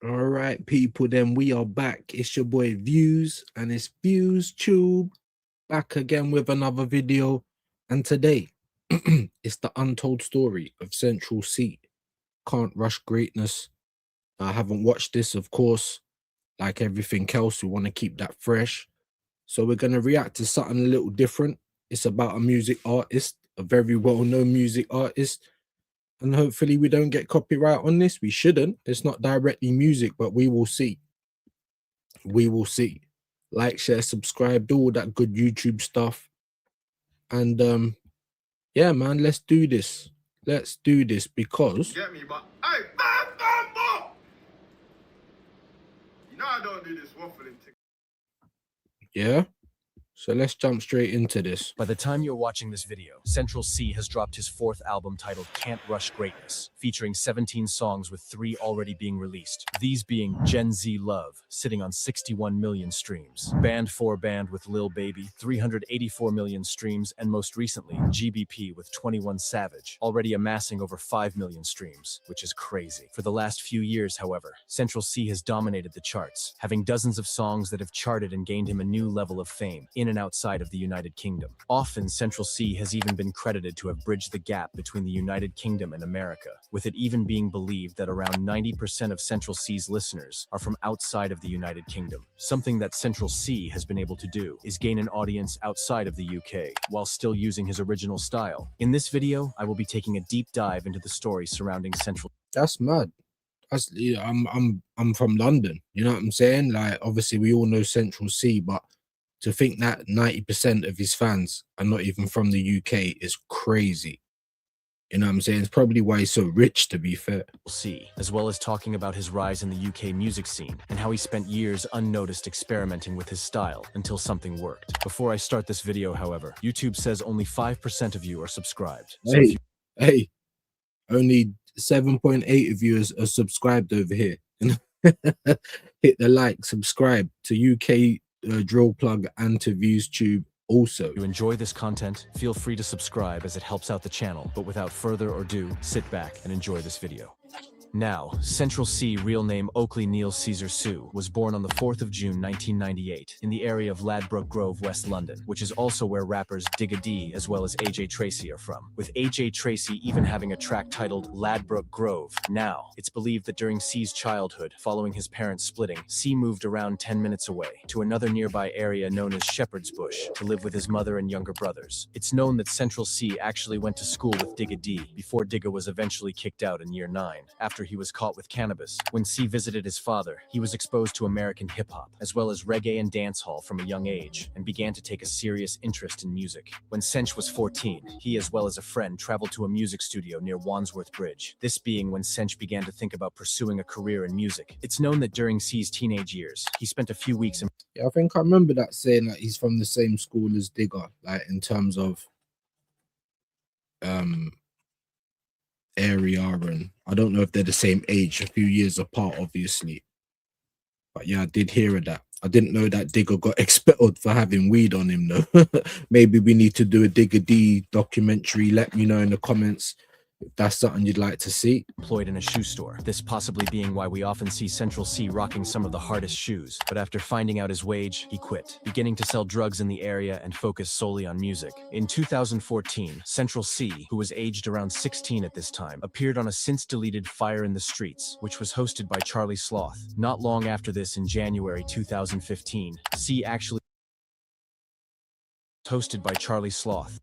All right, people, then we are back. It's your boy Views, and it's Views Tube back again with another video. And today, it's the untold story of Central Cee. Can't Rush Greatness. I haven't watched this, of course. Like everything else, we want to keep that fresh. So we're going to react to something a little different. It's about a music artist, a very well-known music artist. And hopefully we don't get copyright on this. We shouldn't. It's not directly music, but we will see. We will see. Like, share, subscribe, do all that good YouTube stuff. And yeah, man, let's do this. Let's do this because Get me, but hey, bam! You know I don't do this waffling thing. yeah. So let's jump straight into this. By the time you're watching this video, Central Cee has dropped his fourth album titled Can't Rush Greatness, featuring 17 songs with 3 already being released. These being Gen Z Love, sitting on 61 million streams, Band for Band with Lil Baby, 384 million streams, and most recently, GBP with 21 Savage, already amassing over 5 million streams, which is crazy. For the last few years, however, Central Cee has dominated the charts, having dozens of songs that have charted and gained him a new level of fame, in and outside of the United Kingdom. Often, Central Cee has even been credited to have bridged the gap between the United Kingdom and America, with it even being believed that around 90% of Central Cee's listeners are from outside of the United Kingdom. Something that Central Cee has been able to do is gain an audience outside of the UK, while still using his original style. In this video, I will be taking a deep dive into the story surrounding Central. That's mad. That's, I'm from London. You know what I'm saying? Like, obviously we all know Central Cee, but to think that 90% of his fans are not even from the UK is crazy. You know what I'm saying? It's probably why he's so rich, to be fair. Cee, as well as talking about his rise in the UK music scene and how he spent years unnoticed experimenting with his style until something worked. Before I start this video, however, YouTube says only 5% of you are subscribed. So Hey, only 7.8 of you are subscribed over here. Hit the like, subscribe to UK Drill Plug and to Views Tube also. If you enjoy this content, feel free to subscribe as it helps out the channel. But without further ado, sit back and enjoy this video. Now, Central Cee, real name Oakley Neil Caesar Sue, was born on the 4th of June 1998 in the area of Ladbroke Grove, West London, which is also where rappers Digga D as well as AJ Tracey are from, with AJ Tracey even having a track titled Ladbroke Grove. Now, it's believed that during Cee's childhood, following his parents splitting, Cee moved around 10 minutes away to another nearby area known as Shepherd's Bush to live with his mother and younger brothers. It's known that Central Cee actually went to school with Digga D before Digga was eventually kicked out in year 9, after he was caught with cannabis. When Cee visited his father, he was exposed to American hip-hop, as well as reggae and dancehall from a young age, and began to take a serious interest in music. When Cench was 14, he as well as a friend traveled to a music studio near Wandsworth Bridge, this being when Cench began to think about pursuing a career in music. It's known that during Cee's teenage years, he spent a few weeks in... Yeah, I think I remember that saying that he's from the same school as Digger, like in terms of area, and I don't know if they're the same age, a few years apart, obviously. But yeah, I did hear of that. I didn't know that Digger got expelled for having weed on him, though. Maybe we need to do a Digger D documentary. Let me know in the comments if that's something you'd like to see. Employed in a shoe store, this possibly being why we often see Central Cee rocking some of the hardest shoes. But after finding out his wage, he quit, beginning to sell drugs in the area and focus solely on music. In 2014, Central Cee, who was aged around 16 at this time, appeared on a since-deleted Fire in the Streets, which was hosted by Charlie Sloth. Not long after this, in January 2015, Cee actually hosted by Charlie Sloth.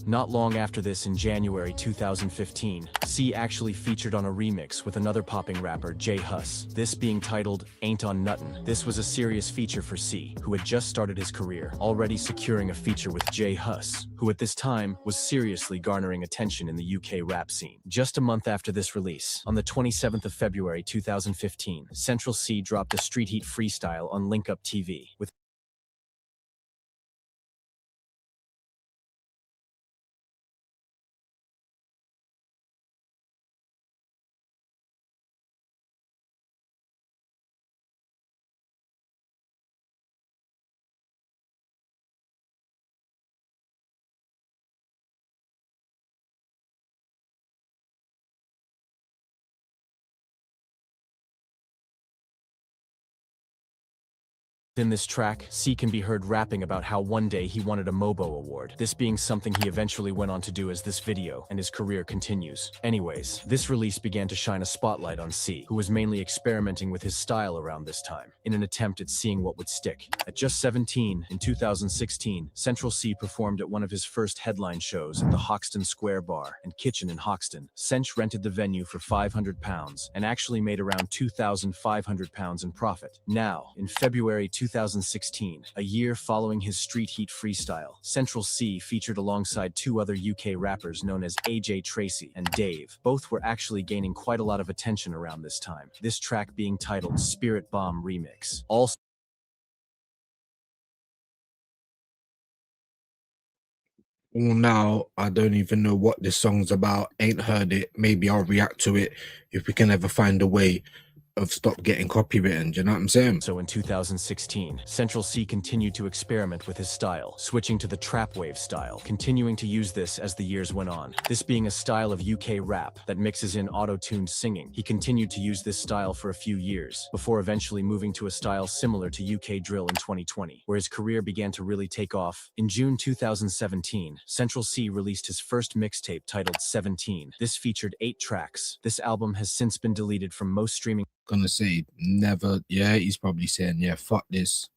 Not long after this, in January 2015, Cee actually featured on a remix with another popping rapper, J Hus, this being titled Ain't on Nuttin'. This was a serious feature for Cee, who had just started his career, already securing a feature with J Hus, who at this time was seriously garnering attention in the UK rap scene. Just a month after this release, on the 27th of February 2015, Central Cee dropped a Street Heat freestyle on Link Up TV, with In this track, C can be heard rapping about how one day he wanted a Mobo award, this being something he eventually went on to do as this video, and his career continues. Anyways, this release began to shine a spotlight on C, who was mainly experimenting with his style around this time, in an attempt at seeing what would stick. At just 17, in 2016, Central Cee performed at one of his first headline shows at the Hoxton Square Bar and Kitchen in Hoxton. Central rented the venue for £500 and actually made around £2,500 in profit. Now, in February 2016, a year following his Street Heat freestyle, Central Cee featured alongside two other UK rappers known as AJ Tracy and Dave. Both were actually gaining quite a lot of attention around this time, this track being titled Spirit Bomb Remix. Also, well, now I don't even know what this song's about. Ain't heard it. Maybe I'll react to it if we can ever find a way of stop getting copywritten. Do you know what I'm saying? So in 2016, Central Cee continued to experiment with his style, switching to the trap wave style, continuing to use this as the years went on. This being a style of UK rap that mixes in auto-tuned singing, he continued to use this style for a few years, before eventually moving to a style similar to UK drill in 2020, where his career began to really take off. In June 2017, Central Cee released his first mixtape titled 17. This featured 8 tracks. This album has since been deleted from most streaming. Gonna say never. Yeah, he's probably saying, yeah, fuck this,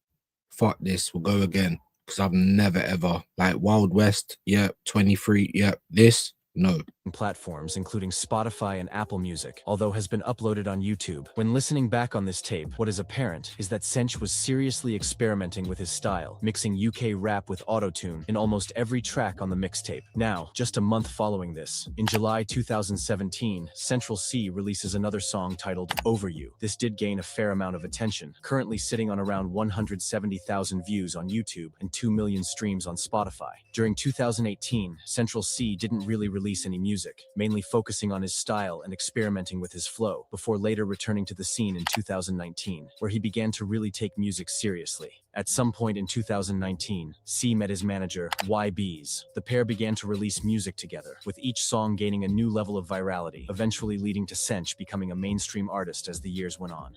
we'll go again, because I've never ever, like, Wild West, yep, 23, yep, this, no. Platforms including Spotify and Apple Music, although has been uploaded on YouTube. When listening back on this tape, what is apparent is that Central was seriously experimenting with his style, mixing UK rap with autotune in almost every track on the mixtape. Now, just a month following this, in July 2017, Central Cee releases another song titled Over You. This did gain a fair amount of attention, currently sitting on around 170,000 views on YouTube and 2 million streams on Spotify. During 2018, Central Cee didn't really release any music, mainly focusing on his style and experimenting with his flow, before later returning to the scene in 2019, where he began to really take music seriously. At some point in 2019, C met his manager, YBs. The pair began to release music together, with each song gaining a new level of virality, eventually leading to Central becoming a mainstream artist as the years went on.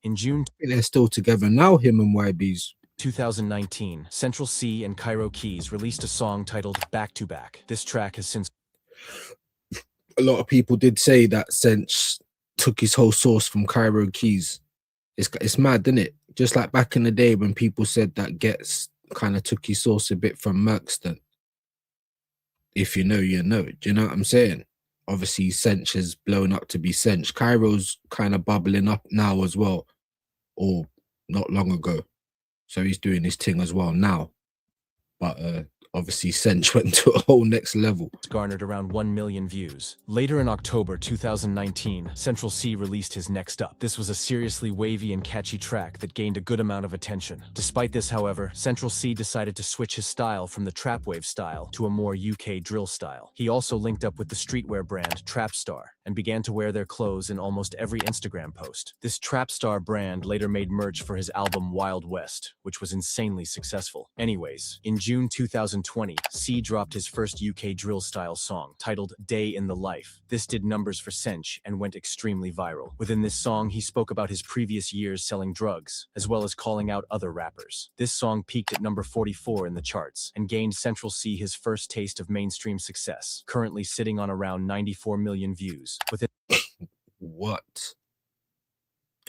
In June, They're still together now, him and YBs. 2019, Central Cee and Cairo Keys released a song titled Back to Back. This track has since A lot of people did say that Sench took his whole source from Cairo Keys. It's mad, isn't it? Just like back in the day when people said that Gets kind of took his source a bit from Merkston. If you know, you know. Do you know what I'm saying? Obviously, Sench has blown up to be Sench. Cairo's kind of bubbling up now as well, or not long ago. So he's doing his thing as well now. But obviously, Sench went to a whole next level. Garnered around 1 million views. Later in October 2019, Central Cee released his Next Up. This was a seriously wavy and catchy track that gained a good amount of attention. Despite this, however, Central Cee decided to switch his style from the trap wave style to a more UK drill style. He also linked up with the streetwear brand Trapstar and began to wear their clothes in almost every Instagram post. This Trapstar brand later made merch for his album Wild West, which was insanely successful. Anyways, in June 2020, C dropped his first UK drill style song, titled Day in the Life. This did numbers for Central and went extremely viral. Within this song, he spoke about his previous years selling drugs, as well as calling out other rappers. This song peaked at number 44 in the charts, and gained Central Cee his first taste of mainstream success, currently sitting on around 94 million views. Within What?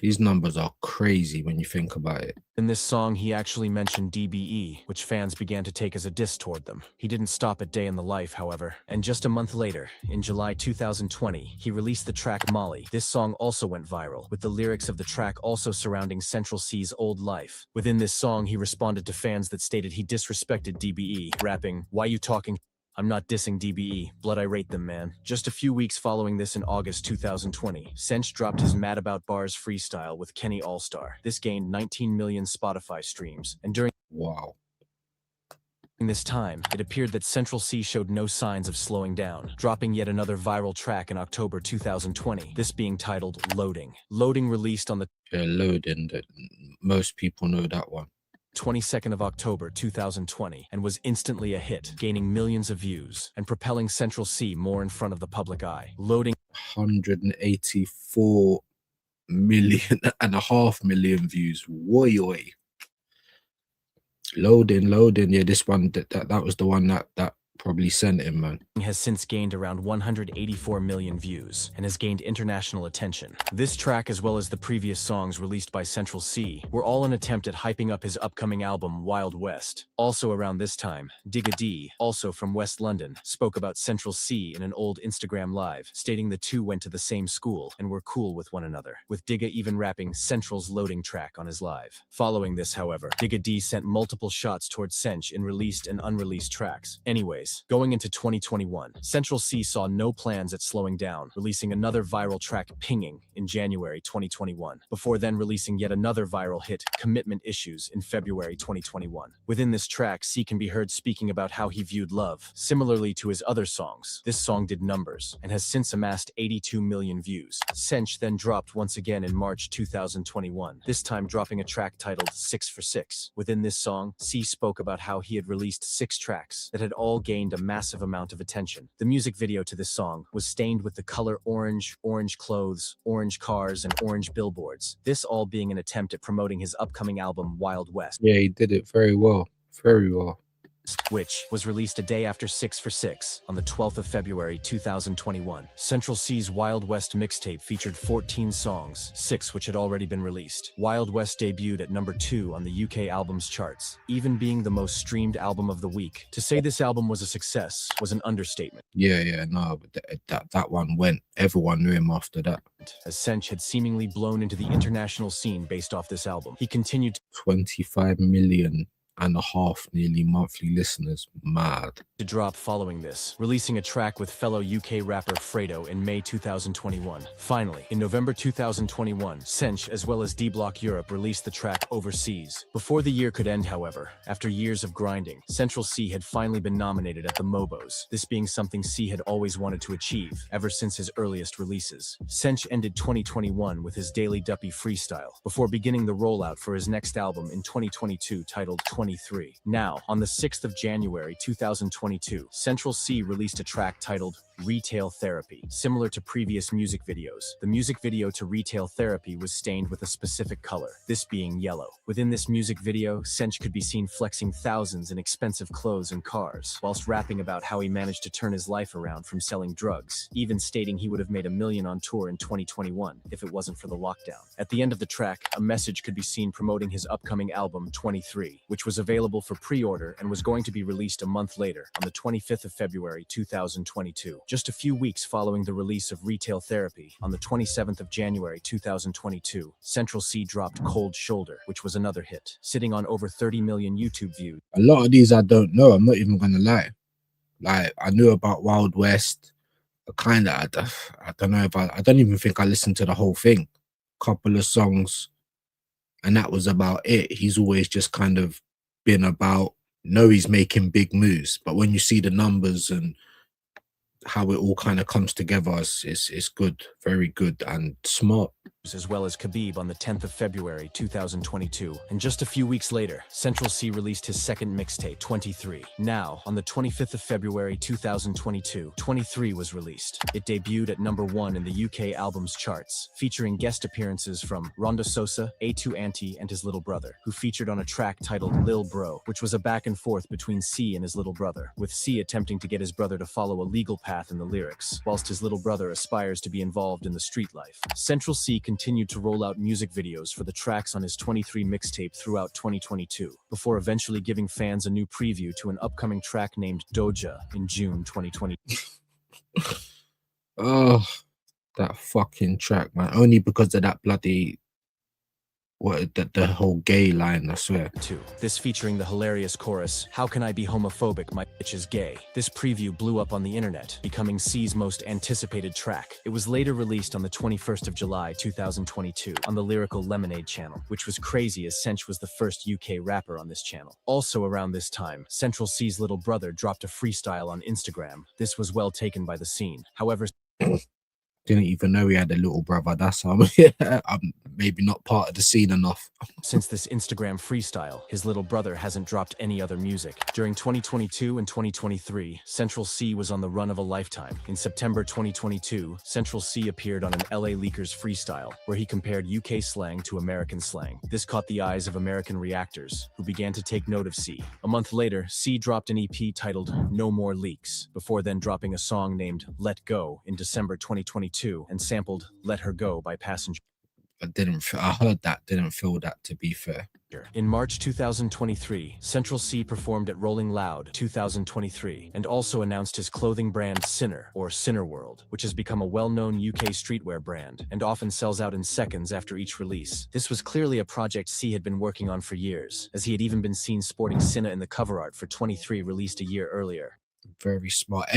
These numbers are crazy when you think about it. In this song, he actually mentioned DBE, which fans began to take as a diss toward them. He didn't stop at Day in the Life, however, and just a month later, in July 2020, he released the track Molly. This song also went viral, with the lyrics of the track also surrounding Central Cee's old life. Within this song, he responded to fans that stated he disrespected DBE, rapping, "Why you talking? I'm not dissing DBE, blood I rate them, man." Just a few weeks following this in August 2020, Central dropped his Mad About Bars freestyle with Kenny Allstar. This gained 19 million Spotify streams, and during Wow. this time, it appeared that Central Cee showed no signs of slowing down, dropping yet another viral track in October 2020, this being titled Loading. Loading released on the Loading, most people know that one. 22nd of October 2020 and was instantly a hit, gaining millions of views and propelling Central Cee more in front of the public eye. Loading 184 million and a half million views. Woy, Loading. Yeah, this one that was the one that probably sent him, man. Has since gained around 184 million views and has gained international attention. This track, as well as the previous songs released by Central Cee, were all an attempt at hyping up his upcoming album Wild West. Also around this time, Digga D, also from West London, spoke about Central Cee in an old Instagram live, stating the two went to the same school and were cool with one another, with Digga even rapping Central's loading track on his live. Following this, however, Digga D sent multiple shots towards Cench in released and unreleased tracks. Anyways, going into 2021, Central Cee saw no plans at slowing down, releasing another viral track, Pinging, in January 2021, before then releasing yet another viral hit, Commitment Issues, in February 2021. Within this track, Cee can be heard speaking about how he viewed love. Similarly to his other songs, this song did numbers, and has since amassed 82 million views. Cench then dropped once again in March 2021, this time dropping a track titled 6 for 6. Within this song, Cee spoke about how he had released 6 tracks that had all gained a massive amount of attention. The music video to this song was stained with the color orange, orange clothes, orange cars, and orange billboards, this all being an attempt at promoting his upcoming album Wild West. Yeah, he did it very well. Very well. Which was released a day after 6 for 6, on the 12th of February 2021. Central Cee's Wild West mixtape featured 14 songs, 6 which had already been released. Wild West debuted at number 2 on the UK albums charts, even being the most streamed album of the week. To say this album was a success was an understatement. Yeah, no, but that one went. Everyone knew him after that. As Cench had seemingly blown into the international scene based off this album. He continued to 25 million and a half nearly monthly listeners. Mad. to drop following this, releasing a track with fellow UK rapper Fredo in May 2021. Finally, in November 2021, Cench as well as D-Block Europe released the track Overseas. Before the year could end, however, after years of grinding, Central Cee had finally been nominated at the Mobos, this being something Cee had always wanted to achieve, ever since his earliest releases. Cench ended 2021 with his Daily Duppy freestyle, before beginning the rollout for his next album in 2022 titled 23. Now, on the 6th of January 2022, Central Cee released a track titled Retail Therapy. Similar to previous music videos, the music video to Retail Therapy was stained with a specific color, this being yellow. Within this music video, Cench could be seen flexing thousands in expensive clothes and cars, whilst rapping about how he managed to turn his life around from selling drugs, even stating he would have made $1 million on tour in 2021 if it wasn't for the lockdown. At the end of the track, a message could be seen promoting his upcoming album 23, which was available for pre-order and was going to be released a month later, on the 25th of February 2022. Just a few weeks following the release of Retail Therapy, on the 27th of January 2022, Central Cee dropped Cold Shoulder, which was another hit, sitting on over 30 million YouTube views. A lot of these I don't know. I'm not even gonna lie. Like, I knew about Wild West. I don't know if I don't even think I listened to the whole thing. Couple of songs, and that was about it. He's always just kind of been about, he's making big moves, but when you see the numbers and how it all kind of comes together, it's good, very good and smart. As well as Khabib on the 10th of February 2022, and just a few weeks later, Central Cee released his second mixtape, 23. Now, on the 25th of February 2022, 23 was released. It debuted at number 1 in the UK albums charts, featuring guest appearances from Rhonda Sosa, A2 Auntie, and his little brother, who featured on a track titled Lil Bro, which was a back and forth between Cee and his little brother, with Cee attempting to get his brother to follow a legal path in the lyrics, whilst his little brother aspires to be involved in the street life. Central Cee continued to roll out music videos for the tracks on his 23 mixtape throughout 2022, before eventually giving fans a new preview to an upcoming track named Doja in June 2020. Oh, that fucking track, man. Only because of that bloody, the whole gay line, I swear. This featuring the hilarious chorus, "How can I be homophobic, my bitch is gay?" This preview blew up on the internet, becoming Cee's most anticipated track. It was later released on the 21st of July 2022 on the Lyrical Lemonade channel, which was crazy as Cench was the first UK rapper on this channel. Also around this time, Central Cee's little brother dropped a freestyle on Instagram. This was well taken by the scene. However, Didn't even know he had a little brother. That's how maybe not part of the scene enough. Since this Instagram freestyle, his little brother hasn't dropped any other music. During 2022 and 2023, Central Cee was on the run of a lifetime. In September 2022, Central Cee appeared on an LA Leakers freestyle, where he compared UK slang to American slang. This caught the eyes of American reactors, who began to take note of Cee. A month later, Cee dropped an EP titled No More Leaks, before then dropping a song named Let Go in December 2022 and sampled Let Her Go by Passenger. I heard that, didn't feel that, to be fair. In March 2023, Central Cee performed at Rolling Loud 2023 and also announced his clothing brand Sinner, or Cineworld, which has become a well-known UK streetwear brand and often sells out in seconds after each release. This was clearly a project Cee had been working on for years, as he had even been seen sporting Sinner in the cover art for 23 released a year earlier. Very smart.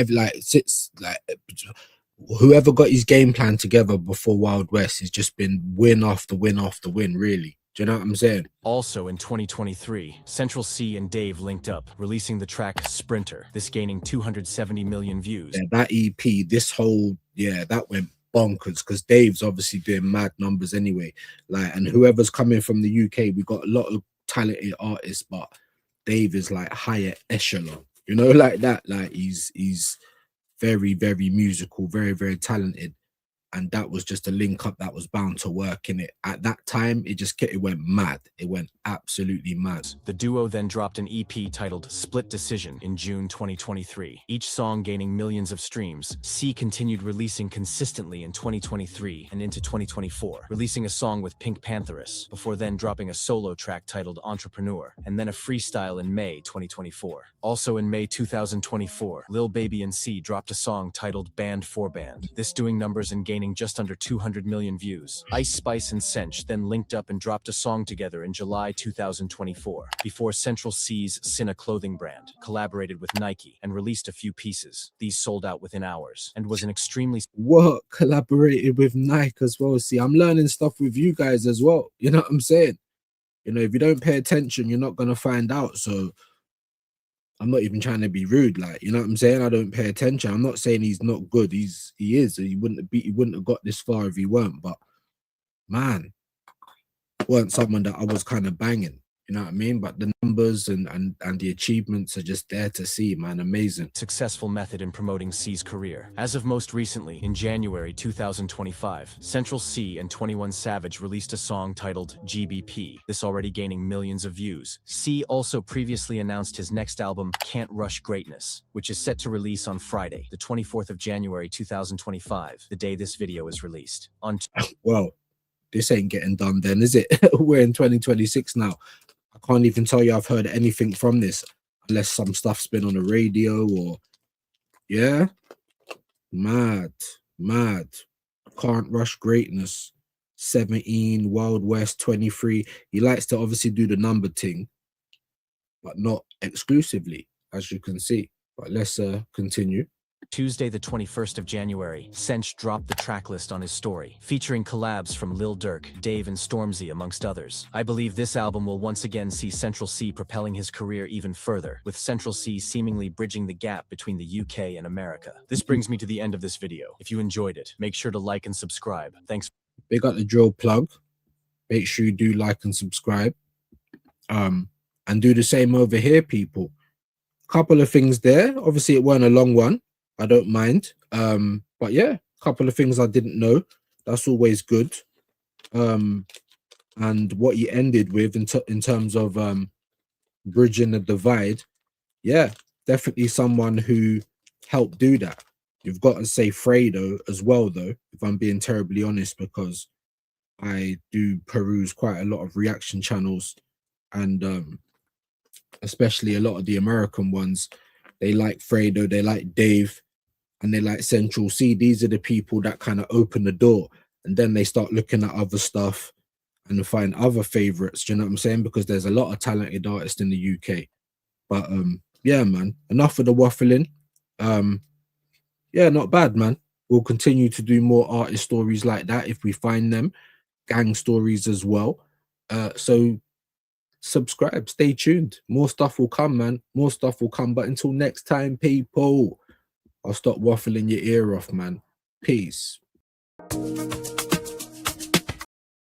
Whoever got his game plan together before Wild West has just been win after win after win, really. Do you know what I'm saying? Also in 2023, Central Cee and Dave linked up, releasing the track Sprinter, this gaining 270 million views. Yeah, that EP, that went bonkers, because Dave's obviously doing mad numbers anyway. And whoever's coming from the UK, we got a lot of talented artists, but Dave is like higher echelon, like that. Like he's very, very musical, very, very talented. And that was just a link up that was bound to work in it. At that time, it went mad. It went absolutely mad. The duo then dropped an EP titled Split Decision in June 2023, each song gaining millions of streams. Cee continued releasing consistently in 2023 and into 2024, releasing a song with Pink Pantheress, before then dropping a solo track titled Entrepreneur, and then a freestyle in May 2024. Also in May 2024, Lil Baby and Cee dropped a song titled Band for Band, this doing numbers and gaining just under 200 million views. Ice Spice and Cench then linked up and dropped a song together in July 2024, before Central Cee's Sinna clothing brand collaborated with Nike and released a few pieces. These sold out within hours and was an extremely... What? Collaborated with Nike as well? See, I'm learning stuff with you guys as well. You know what I'm saying? If you don't pay attention, you're not going to find out. So I'm not even trying to be rude, you know what I'm saying? I don't pay attention. I'm not saying he's not good. He is. He wouldn't have got this far if he weren't. But man, weren't someone that I was kind of banging. You know what I mean? But the numbers and the achievements are just there to see, man. Amazing. Successful method in promoting Cee's career. As of most recently, in January 2025, Central Cee and 21 Savage released a song titled GBP, this already gaining millions of views. Cee also previously announced his next album, Can't Rush Greatness, which is set to release on Friday, the 24th of January 2025, the day this video is released. Well, this ain't getting done then, is it? We're in 2026 now. I can't even tell you I've heard anything from this, unless some stuff's been on the radio or... Yeah? Mad. Can't Rush Greatness. 17, Wild West, 23. He likes to obviously do the number thing, but not exclusively, as you can see. But let's continue. Tuesday the 21st of January, Cench dropped the track list on his story, featuring collabs from Lil Durk, Dave and Stormzy amongst others. I believe this album will once again see Central Cee propelling his career even further, with Central Cee seemingly bridging the gap between the UK and America. This brings me to the end of this video. If you enjoyed it, make sure to like and subscribe. Thanks. Big up the drill plug. Make sure you do like and subscribe. And do the same over here, people. Couple of things there. Obviously, it weren't a long one. I don't mind. But yeah, a couple of things I didn't know. That's always good. And what you ended with in terms of bridging the divide, yeah, definitely someone who helped do that. You've got to say Fredo as well, though, if I'm being terribly honest, because I do peruse quite a lot of reaction channels, and especially a lot of the American ones. They like Fredo, they like Dave, and they like Central Cee. These are the people that kind of open the door, and then they start looking at other stuff and find other favorites. Do you know what I'm saying? Because there's a lot of talented artists in the UK. But yeah, man, enough of the waffling. Yeah, not bad, man. We'll continue to do more artist stories like that if we find them, gang stories as well. So subscribe, stay tuned. More stuff will come, man. More stuff will come. But until next time, people, I'll stop waffling your ear off, man. Peace.